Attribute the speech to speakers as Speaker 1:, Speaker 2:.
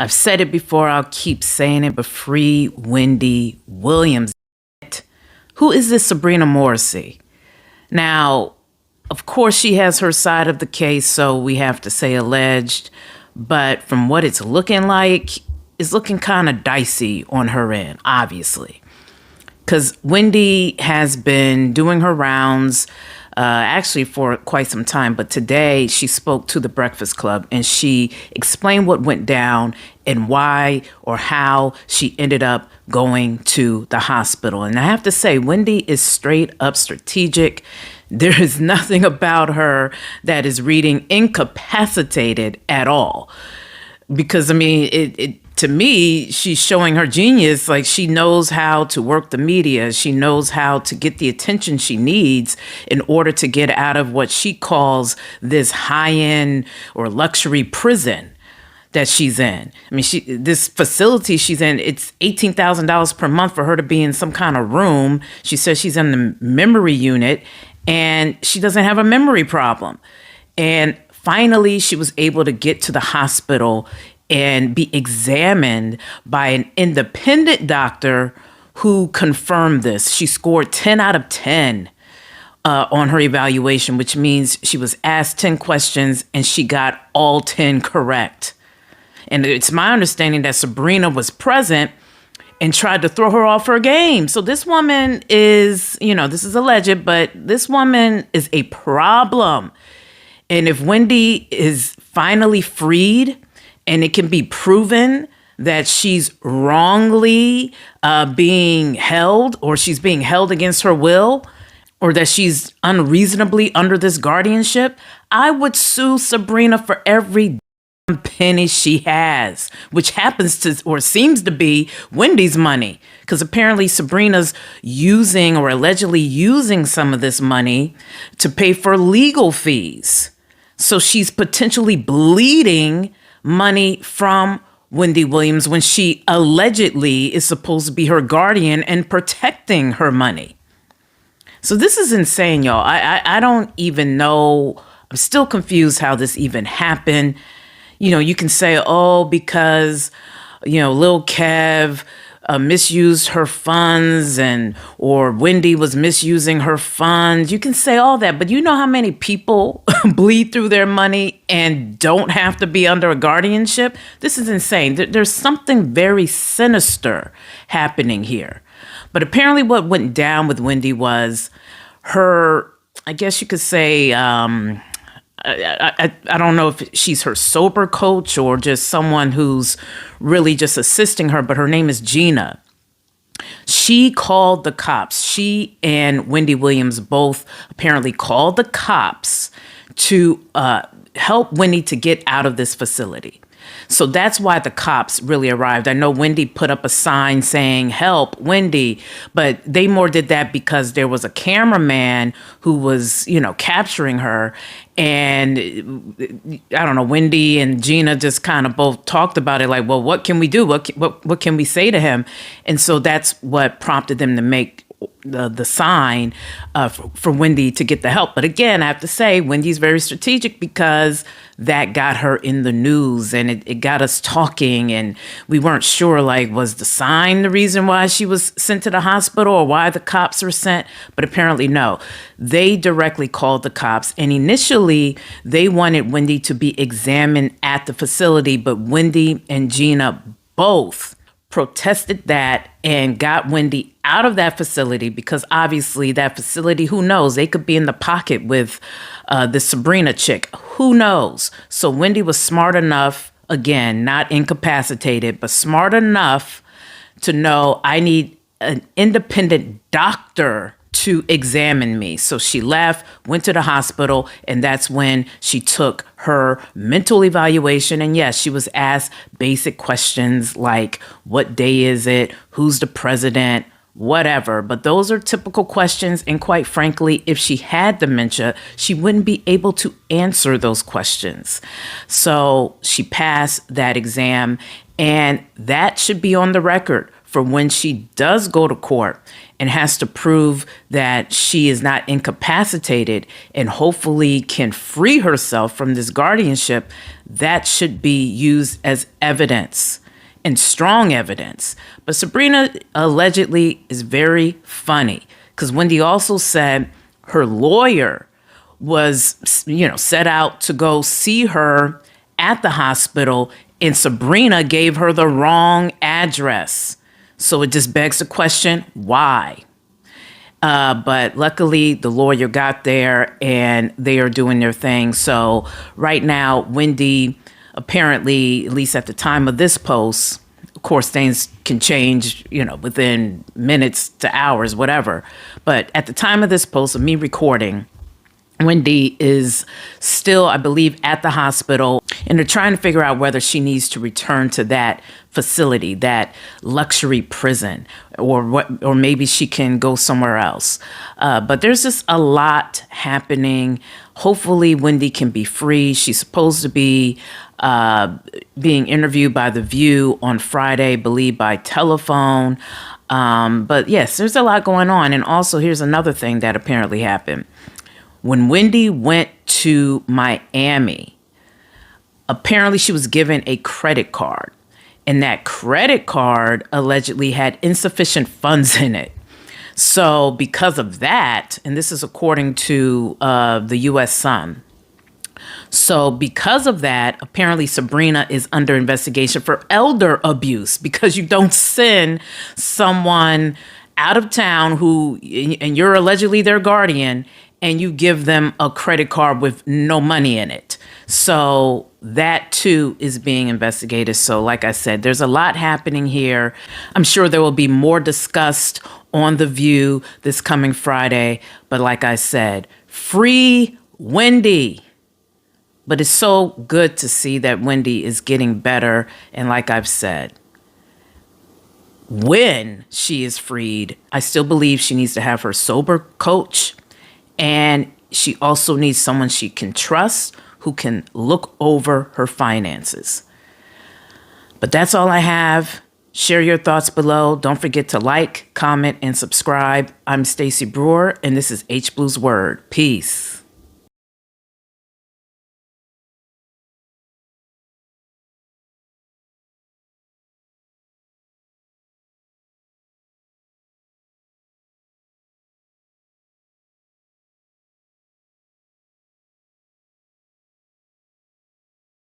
Speaker 1: I've said it before, I'll keep saying it, but free Wendy Williams. Who is this Sabrina Morrissey? Now, of course, she has her side of the case, so we have to say alleged. But from what it's looking like, it's looking kind of dicey on her end, obviously. Because Wendy has been doing her rounds actually for quite some time. But today she spoke to the Breakfast Club and she explained what went down and why or how she ended up going to the hospital. And I have to say, Wendy is straight up strategic. There is nothing about her that is reading incapacitated at all. Because, I mean, to me, she's showing her genius. Like, she knows how to work the media. She knows how to get the attention she needs in order to get out of what she calls this high-end or luxury prison that she's in. I mean, this facility she's in, it's $18,000 per month for her to be in some kind of room. She says she's in the memory unit and she doesn't have a memory problem. And finally, she was able to get to the hospital and be examined by an independent doctor who confirmed this. She scored 10 out of 10 on her evaluation, which means she was asked 10 questions and she got all 10 correct. And it's my understanding that Sabrina was present and tried to throw her off her game. So this woman is, this is alleged, but this woman is a problem. And if Wendy is finally freed and it can be proven that she's wrongly being held or she's being held against her will or that she's unreasonably under this guardianship, I would sue Sabrina for every penny she has, which happens to or seems to be Wendy's money, because apparently Sabrina's using or allegedly using some of this money to pay for legal fees. So she's potentially bleeding money from Wendy Williams when she allegedly is supposed to be her guardian and protecting her money. So this is insane, y'all. I don't even know. I'm still confused how this even happened. You can say, because, Lil Kev misused her funds or Wendy was misusing her funds. You can say all that, but you know how many people bleed through their money and don't have to be under a guardianship? This is insane. There's something very sinister happening here. But apparently what went down with Wendy was her, I guess you could say, I don't know if she's her sober coach or just someone who's really just assisting her, but her name is Gina. She called the cops. She and Wendy Williams both apparently called the cops to help Wendy to get out of this facility. So that's why the cops really arrived. I know Wendy put up a sign saying, "Help, Wendy," but they more did that because there was a cameraman who was, capturing her. And I don't know, Wendy and Gina just kind of both talked about it like, well, what can we do? What can we say to him? And so that's what prompted them to make the sign for Wendy to get the help. But again, I have to say, Wendy's very strategic because that got her in the news and it got us talking. And we weren't sure, was the sign the reason why she was sent to the hospital or why the cops were sent? But apparently, no. They directly called the cops. And initially, they wanted Wendy to be examined at the facility. But Wendy and Gina both protested that and got Wendy out of that facility because obviously that facility, who knows, they could be in the pocket with the Sabrina chick. Who knows? So Wendy was smart enough, again, not incapacitated, but smart enough to know I need an independent doctor to examine me. So she left, went to the hospital, and that's when she took her mental evaluation. And yes, she was asked basic questions like, what day is it? Who's the president? Whatever. But those are typical questions. And quite frankly, if she had dementia, she wouldn't be able to answer those questions. So she passed that exam. And that should be on the record for when she does go to court and has to prove that she is not incapacitated and hopefully can free herself from this guardianship, that should be used as evidence and strong evidence. But Sabrina allegedly is very funny because Wendy also said her lawyer was, set out to go see her at the hospital, and Sabrina gave her the wrong address. So it just begs the question, why? But luckily, the lawyer got there and they are doing their thing. So right now, Wendy, apparently, at least at the time of this post, of course, things can change, within minutes to hours, whatever. But at the time of this post, of me recording, Wendy is still, I believe, at the hospital, and they're trying to figure out whether she needs to return to that facility, that luxury prison, or maybe she can go somewhere else. But there's just a lot happening. Hopefully, Wendy can be free. She's supposed to be being interviewed by The View on Friday, I believe by telephone. But yes, there's a lot going on. And also, here's another thing that apparently happened. When Wendy went to Miami, apparently she was given a credit card, and that credit card allegedly had insufficient funds in it. So because of that, and this is according to the U.S. Sun, so because of that, apparently Sabrina is under investigation for elder abuse, because you don't send someone out of town and you're allegedly their guardian, and you give them a credit card with no money in it. So that too is being investigated. So like I said, there's a lot happening here. I'm sure there will be more discussed on The View this coming Friday. But like I said, free Wendy. But it's so good to see that Wendy is getting better. And like I've said, when she is freed, I still believe she needs to have her sober coach. And she also needs someone she can trust who can look over her finances. But that's all I have. Share your thoughts below. Don't forget to like, comment, and subscribe. I'm Stacey Brewer, and this is H Blue's Word. Peace.